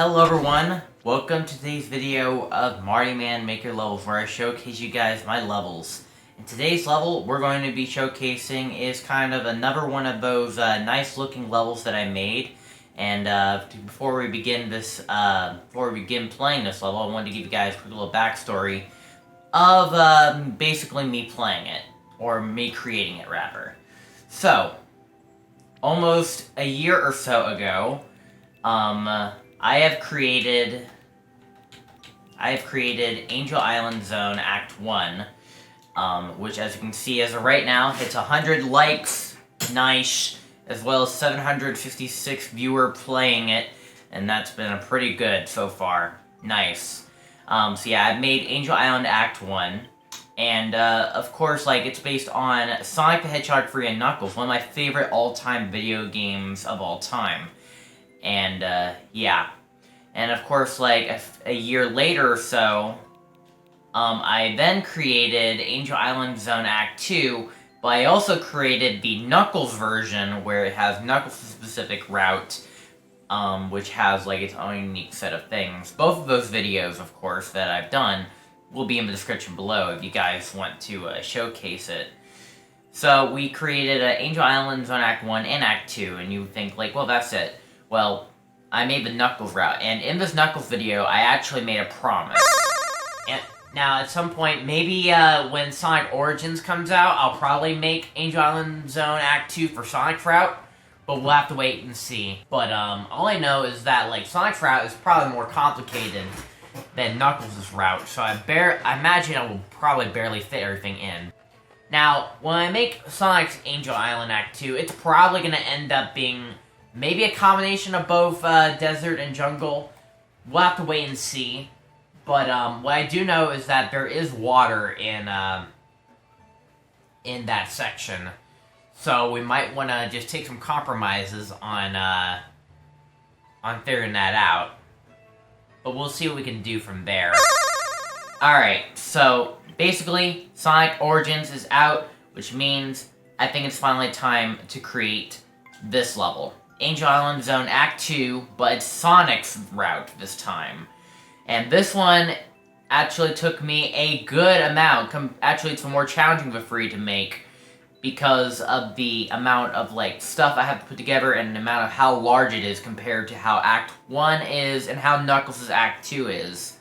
Hello everyone, welcome to today's video of Mardiman Make Your Levels, where I showcase you guys my levels. In today's level, we're going to be showcasing is kind of another one of those nice looking levels that I made. And before we begin playing this level, I wanted to give you guys a quick little backstory of basically me playing it, or me creating it rather. So, almost a year or so ago, I have created Angel Island Zone Act 1, which, as you can see, as of right now, hits 100 likes, nice, as well as 756 viewer playing it, and that's been pretty good so far. Nice. So yeah, I've made Angel Island Act 1, and, of course, like, it's based on Sonic the Hedgehog 3 and Knuckles, one of my favorite all-time video games of all time. And, yeah. And, of course, like, a year later or so, I then created Angel Island Zone Act 2, but I also created the Knuckles version, where it has Knuckles' specific route, which has, like, its own unique set of things. Both of those videos, of course, that I've done will be in the description below if you guys want to showcase it. So, we created Angel Island Zone Act 1 and Act 2, and you think, like, well, that's it. Well, I made the Knuckles route, and in this Knuckles video, I actually made a promise. And now, at some point, maybe when Sonic Origins comes out, I'll probably make Angel Island Zone Act 2 for Sonic's route, but we'll have to wait and see. But all I know is that, like, Sonic's route is probably more complicated than Knuckles' route, so I imagine I will probably barely fit everything in. Now, when I make Sonic's Angel Island Act 2, it's probably going to end up being maybe a combination of both desert and jungle. We'll have to wait and see. But what I do know is that there is water in that section. So we might want to just take some compromises on figuring that out. But we'll see what we can do from there. Alright, so basically, Sonic Origins is out, which means I think it's finally time to create this level. Angel Island Zone Act 2, but it's Sonic's route this time. And this one actually took me a good amount. Actually, it's more challenging but free to make because of the amount of, like, stuff I have to put together and the amount of how large it is compared to how Act 1 is and how Knuckles' Act 2 is.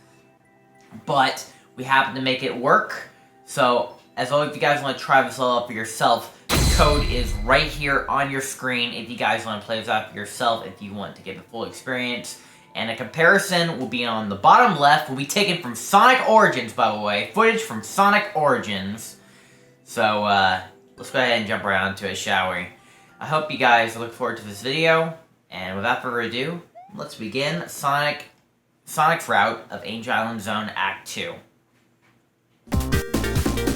But we happen to make it work. So, as always, if you guys want to try this level up for yourself, code is right here on your screen if you guys want to play this out for yourself, if you want to get the full experience. And a comparison will be on the bottom left, will be taken from Sonic Origins, by the way. Footage from Sonic Origins. So, let's go ahead and jump right into it, shall we? I hope you guys look forward to this video. And without further ado, let's begin Sonic's route of Angel Island Zone Act 2.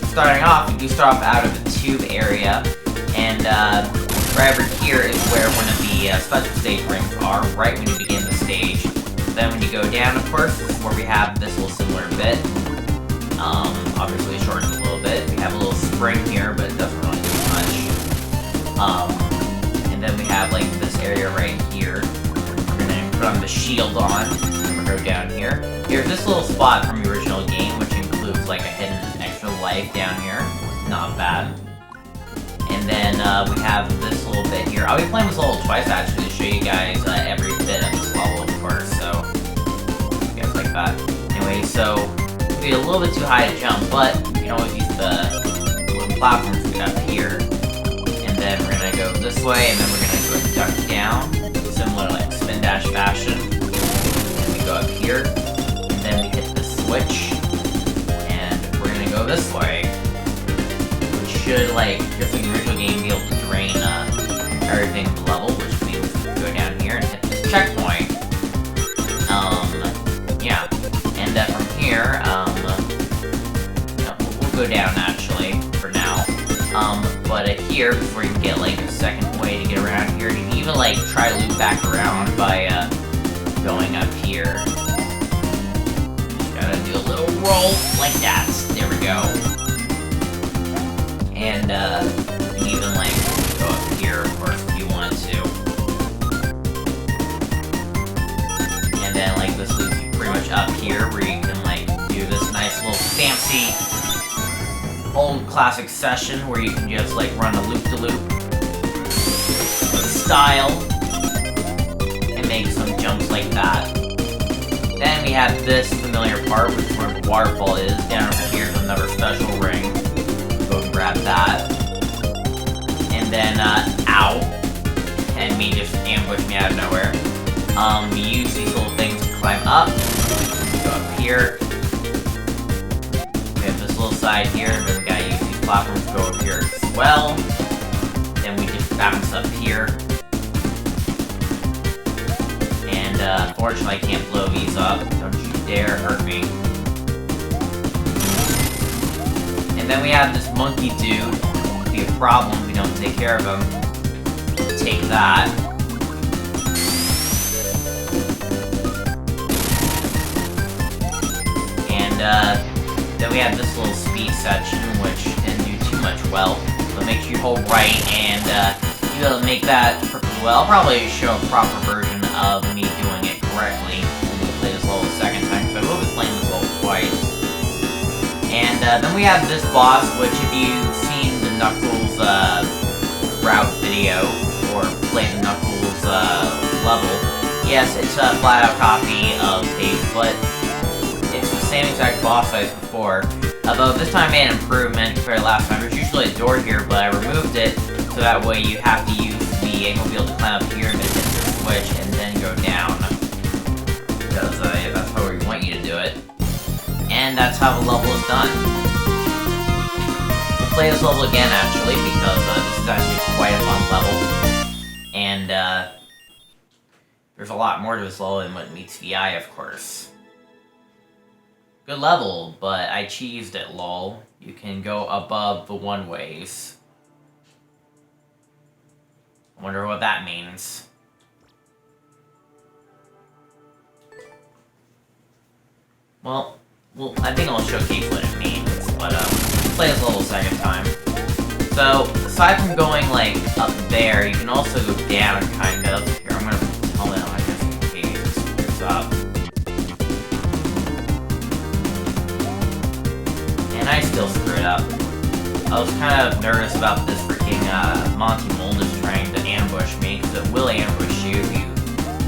Starting off, we do start off out of the tube area. And right over here is where one of the special stage rings are, right when you begin the stage. Then when you go down, of course, this is where we have this little similar bit. Obviously it shortens a little bit. We have a little spring here, but it doesn't really do much. And then we have, like, this area right here. We're gonna put on the shield on, and we'll go down here. Here's this little spot from the original game, which includes, like, a hidden extra life down here. Not bad. And then we have this little bit here. I'll be playing this level twice, actually, to show you guys every bit of this level, of course, so you guys like that. Anyway, so it'll be a little bit too high to jump, but you can always use the little platforms we got here. And then we're gonna go this way, and then we're gonna go duck down, similar to, like, spin dash fashion. And we go up here, and then we hit the switch, and we're gonna go this way. Should, like, just like the original game, be able to drain everything from the level, which means we go down here and hit this checkpoint. Yeah. And from here, we'll go down, actually, for now. But here, before you can get, like, a second way to get around here, you can even, like, try to loop back around by, going up here. Just gotta do a little roll, like that. There we go. And, you can even, like, go up here, of course, if you want to. And then, classic session where you can just like run a loop-de-loop with style and make some jumps like that. Then we have this familiar part, which is where the waterfall is. Down over here is another special ring. Go and grab that. And then, ow. And me just ambush me out of nowhere. We use these little things to climb up. Go up here. We have this little side here, then we gotta use these platforms to go up here as well. Then we just bounce up here. And unfortunately I can't blow these up. Don't you dare hurt me. And then we have this monkey dude. It'll be a problem if we don't take care of him. Take that. And then we have this little speed section, which didn't do too much well. So make sure you hold right and you'll be able to make that perfectly well. I'll probably show a proper version of me doing it correctly when we play this level a second time, because I will be playing this level twice. And then we have this boss, which if you've seen the Knuckles route video, or play the Knuckles level, yes, it's a flat-out copy of Taste, but it's the same exact boss fight as before. Although this time I made an improvement compared to last time. There's usually a door here, but I removed it, so that way you have to use the Aimobile to climb up here and hit the switch and then go down. Because that's how we want you to do it. And that's how the level is done. We'll play this level again, actually, because this is actually quite a fun level. And, there's a lot more to this level than what meets the eye, of course. Good level, but I cheesed it, lol. You can go above the one-ways. I wonder what that means. Well, I think I'll showcase what it means, but, play this level a second time. So, aside from going, like, up there, you can also go down, kind of. Here, I'm gonna tell them, I guess, in case it screws up. And I still screw it up. I was kind of nervous about this freaking, Monty Mole just trying to ambush me, because it will ambush you if you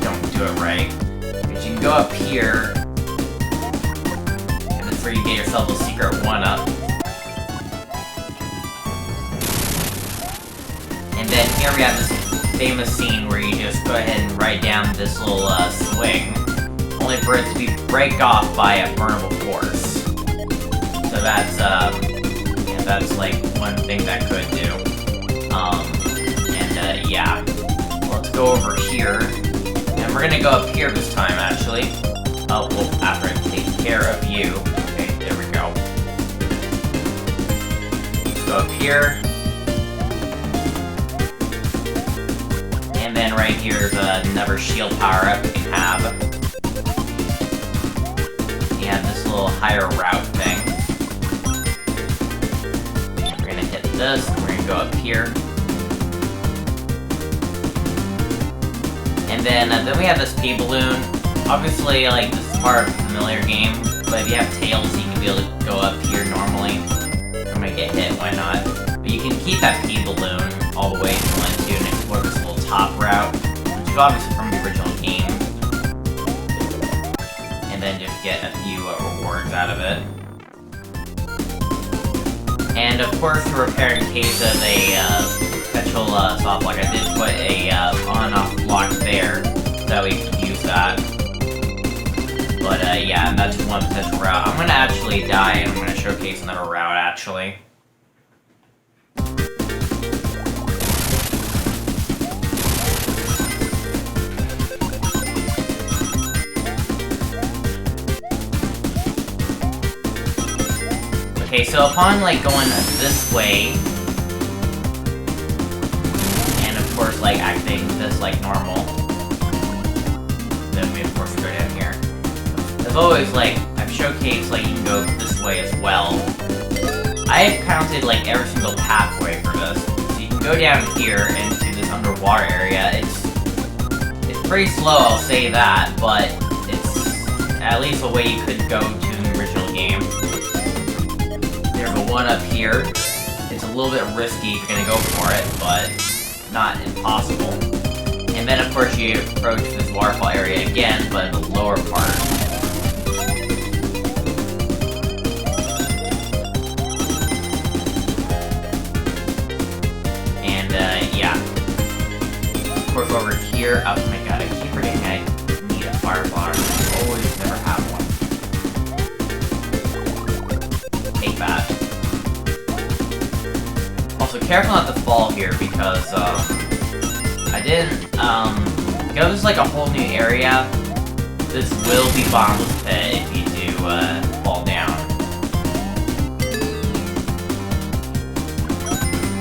don't do it right. But you can go up here, and that's where you get yourself a secret 1-up. And then here we have this famous scene where you just go ahead and ride down this little swing, only for it to be break off by a burnable force. So that's yeah, that's like one thing that could do. Yeah, let's go over here, and we're gonna go up here this time actually. Oh, well, after I take care of you. Okay, there we go. Let's go up here. And then right here is another shield power-up you can have. You have this little higher route thing. And we're gonna hit this, and we're gonna go up here. And then we have this pea balloon. Obviously, like, this is part of a familiar game, but if you have tails, you can be able to go up here normally. I'm gonna get hit, why not? But you can keep that pea balloon all the way if you want to and explore this little top route, which is obviously from the original game. And then just get a few rewards out of it. And of course, to repair in case of a potential soft lock, I did put a on-off block there, so we can use that. But yeah, and that's one potential route. I'm gonna actually die, and I'm gonna showcase another route, actually. Okay, so upon, like, going this way, and of course, like, acting this like normal, then we of course go down here. I've always, like, I've showcased, like, you can go this way as well. I've counted, like, every single pathway for this. So you can go down here into this underwater area. It's pretty slow, I'll say that, but it's at least a way you could go to the original game. There's a one up here. little bit risky if you're gonna go for it, but not impossible. And then, of course, you approach this waterfall area again, but in the lower part. And, yeah. Of course, over here, oh my god, I keep forgetting I need a fire flower. I always never have one. Take that. Also, careful not to fall here, because, I didn't, because it's like a whole new area, this will be bottomless pit if you do, fall down.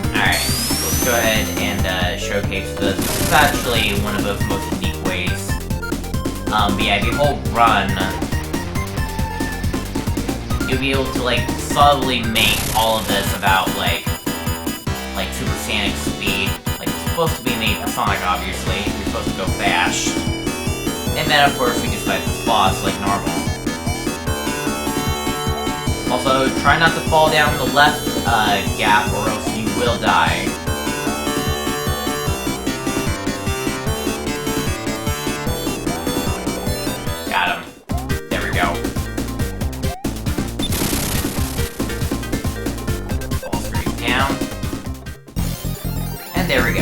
Alright, let's go ahead and, showcase this. This is actually one of those most unique ways. But yeah, if you hold run, you'll be able to, like, subtly make all of this about, like supersonic speed. Like, it's supposed to be made for Sonic, obviously. You're supposed to go fast. And then, of course, we can fight the boss like normal. Also, try not to fall down the left gap, or else you will die. Got him. There we go. Fall straight down. And there we go.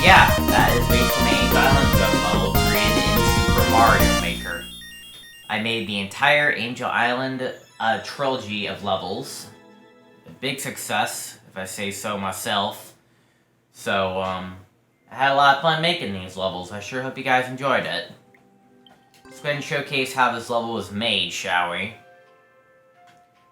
Yeah, that is basically Angel Island level created in Super Mario Maker. I made the entire Angel Island trilogy of levels. A big success, if I say so myself. So, I had a lot of fun making these levels. I sure hope you guys enjoyed it. Let's go ahead and showcase how this level was made, shall we?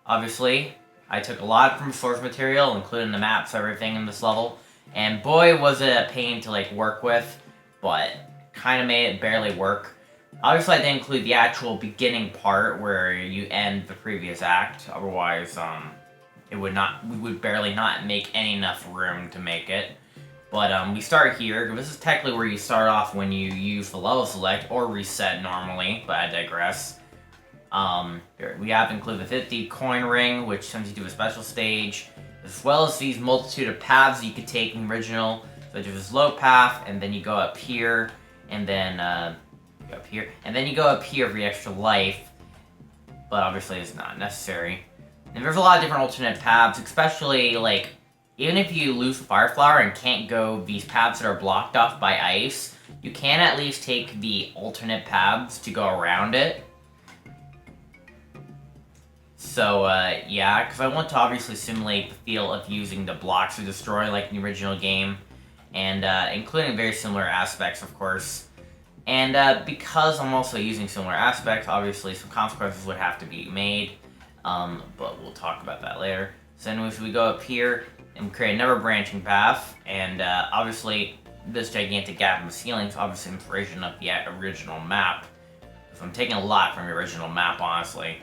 Obviously, I took a lot from source material, including the maps, everything in this level. And boy, was it a pain to, like, work with, but kind of made it barely work. Obviously, I didn't include the actual beginning part where you end the previous act. Otherwise, we would barely not make enough room to make it. But, we start here. This is technically where you start off when you use the level select or reset normally, but I digress. We have included the 50 coin ring, which sends you to a special stage, as well as these multitude of paths you could take in the original, such as this low path, and then you go up here, and then, go up here, and then you go up here for the extra life, but obviously it's not necessary. And there's a lot of different alternate paths, especially, like, even if you lose the Fire Flower and can't go these paths that are blocked off by ice, you can at least take the alternate paths to go around it. So, yeah, because I want to obviously simulate the feel of using the blocks to destroy, like in the original game, and, including very similar aspects, of course. And, because I'm also using similar aspects, obviously some consequences would have to be made, but we'll talk about that later. So anyways, we go up here, and create another branching path, and, obviously, this gigantic gap in the ceiling is obviously inspiration of the original map. So I'm taking a lot from the original map, honestly.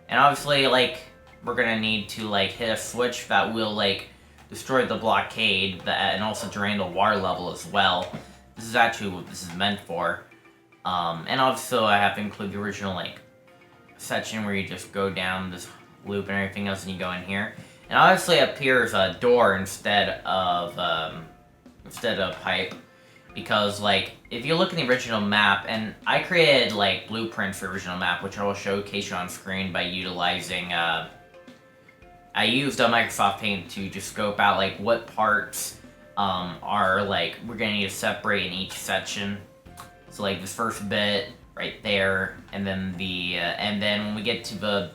And obviously, like, we're gonna need to, like, hit a switch that will, like, destroy the blockade, and also drain the water level as well. This is actually what this is meant for. And also, I have to include the original, like, section where you just go down this loop and everything else, and you go in here. And obviously, up here is a door instead of pipe. Because, like, if you look in the original map, and I created, like, blueprints for the original map, which I will showcase you on screen by utilizing, I used Microsoft Paint to just scope out, like, what parts, are, like, we're gonna need to separate in each section. So, like, this first bit, right there, and then the, and then when we get to the,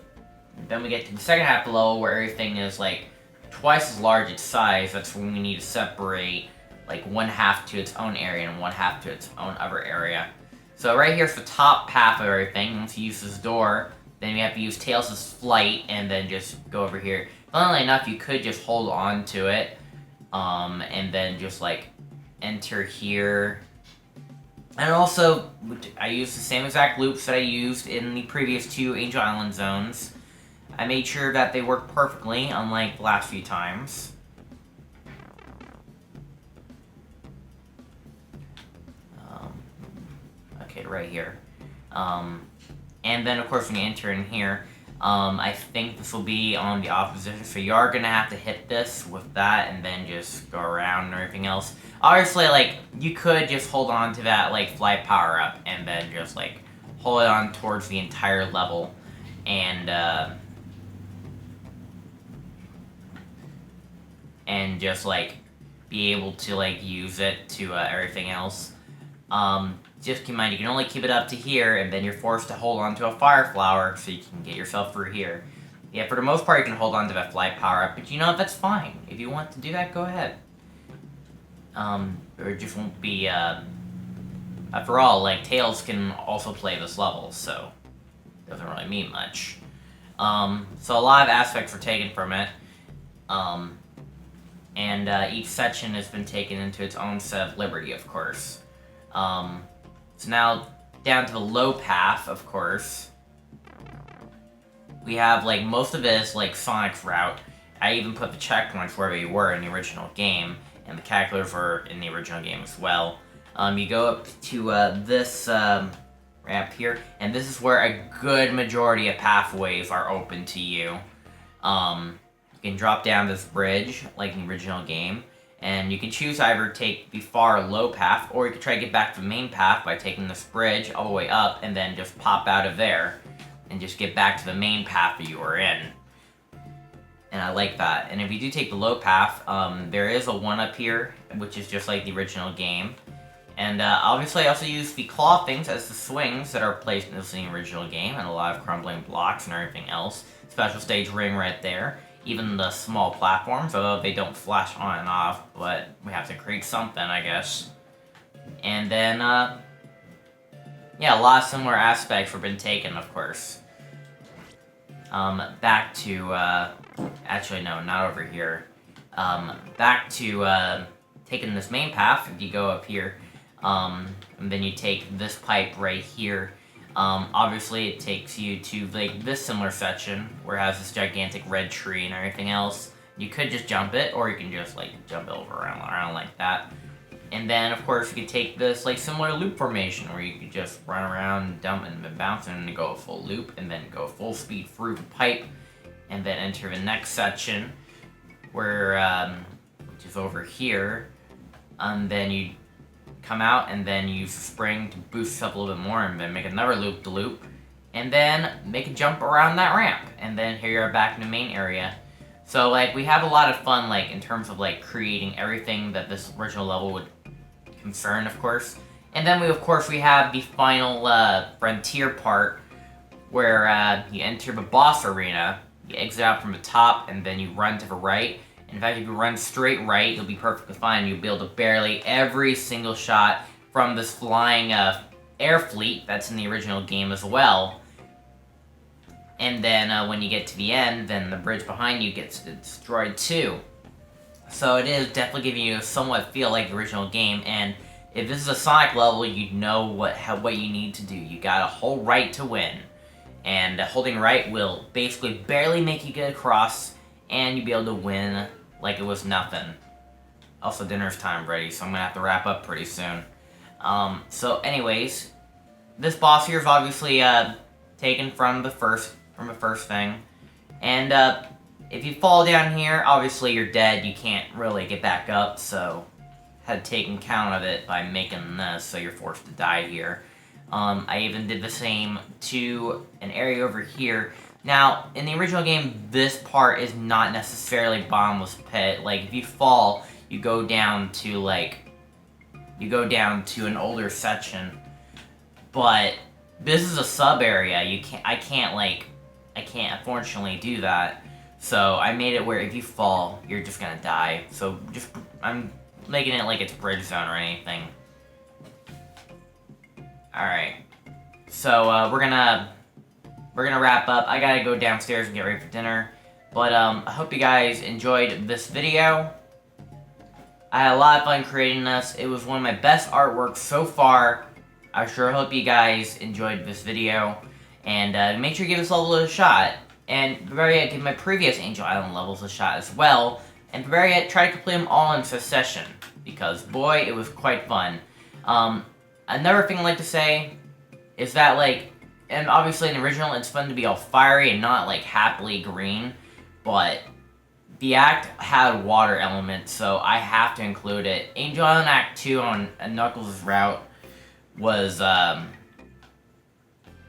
second half below, where everything is, like, twice as large its size, that's when we need to separate, like, one half to its own area and one half to its own other area. So right here's the top half of everything. Once you use this door, then you have to use Tails' flight and then just go over here. Funnily enough, you could just hold on to it, and then just, like, enter here. And also, I used the same exact loops that I used in the previous two Angel Island zones. I made sure that they worked perfectly, unlike the last few times. Okay, right here. And then, of course, when you enter in here, I think this will be on the opposition, so you are gonna have to hit this with that and then just go around and everything else. Obviously, like, you could just hold on to that, like, fly power up and then just, like, hold it on towards the entire level and just, like, be able to, like, use it to everything else. Just keep in mind, you can only keep it up to here, and then you're forced to hold on to a fire flower so you can get yourself through here. Yeah, for the most part, you can hold on to that fly power up, but you know, that's fine. If you want to do that, go ahead. It just won't be, after all, like, Tails can also play this level, so it doesn't really mean much. So a lot of aspects were taken from it. And each section has been taken into its own set of liberty, of course. So now, down to the low path, of course. We have, like, most of it is, like, Sonic's route. I even put the checkpoints wherever you were in the original game, and the calculators were in the original game as well. You go up to, this, ramp here, and this is where a good majority of pathways are open to you. You can drop down this bridge, like in the original game, and you can choose either take the far low path, or you can try to get back to the main path by taking this bridge all the way up, and then just pop out of there, and just get back to the main path that you were in. And I like that. And if you do take the low path, there is a 1-up here, which is just like the original game. And obviously I also use the claw things as the swings that are placed in the original game, and a lot of crumbling blocks and everything else. Special stage ring right there. Even the small platforms, although they don't flash on and off, but we have to create something, I guess. And then, yeah, a lot of similar aspects have been taken, of course. Back to, actually no, not over here. Back to, taking this main path, if you go up here, and then you take this pipe right here. Obviously it takes you to, like, this similar section, where it has this gigantic red tree and everything else. You could just jump it, or you can just, like, jump it over around like that. And then, of course, you could take this, like, similar loop formation, where you could just run around, dump, and then bounce, and then go a full loop, and then go full speed through the pipe, and then enter the next section, where, which is over here, and then you come out, and then use the spring to boost up a little bit more, and then make another loop-de-loop, and then make a jump around that ramp, and then here you're back in the main area. So, like, we have a lot of fun, like, in terms of, like, creating everything that this original level would concern, of course. And then we have the final, frontier part, where, you enter the boss arena, you exit out from the top, and then you run to the right. In fact, if you run straight right, you'll be perfectly fine. You'll be able to barely every single shot from this flying air fleet that's in the original game as well. And then when you get to the end, then the bridge behind you gets destroyed too. So it is definitely giving you a somewhat feel like the original game. And if this is a Sonic level, you know what you need to do. You gotta hold right to win. And holding right will basically barely make you get across, and you'll be able to win like it was nothing. Also, dinner's time ready, so I'm gonna have to wrap up pretty soon. So anyways, this boss here is obviously taken from the first thing. And if you fall down here, obviously you're dead. You can't really get back up, so had taken count of it by making this, so you're forced to die here. I even did the same to an area over here. Now, in the original game, this part is not necessarily bottomless pit. Like, if you fall, you go down to, like, an older section. But this is a sub area. I can't unfortunately do that. So I made it where if you fall, you're just gonna die. So I'm making it like it's bridge zone or anything. Alright. So we're gonna wrap up. I gotta go downstairs and get ready for dinner. But I hope you guys enjoyed this video. I had a lot of fun creating this. It was one of my best artworks so far. I sure hope you guys enjoyed this video. And make sure you give this level a shot. And give my previous Angel Island levels a shot as well. And try to complete them all in succession. Because, boy, it was quite fun. Another thing I'd like to say is that, like, and obviously in the original it's fun to be all fiery and not like happily green, but the act had water elements, so I have to include it. Angel Island Act 2 on Knuckles' route was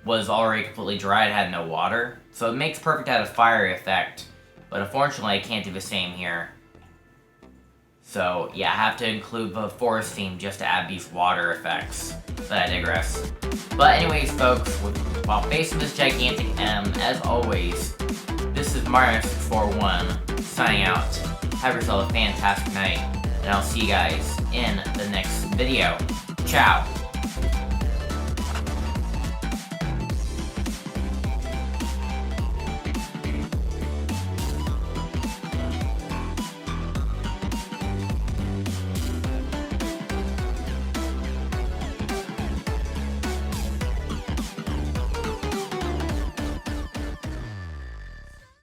already completely dry, it had no water. So it makes perfect at a fiery effect, but unfortunately I can't do the same here. So yeah, I have to include the forest theme just to add these water effects. But I digress. But anyways folks, while facing this gigantic M, as always, this is Mardiman641 signing out. Have yourself a fantastic night, and I'll see you guys in the next video. Ciao!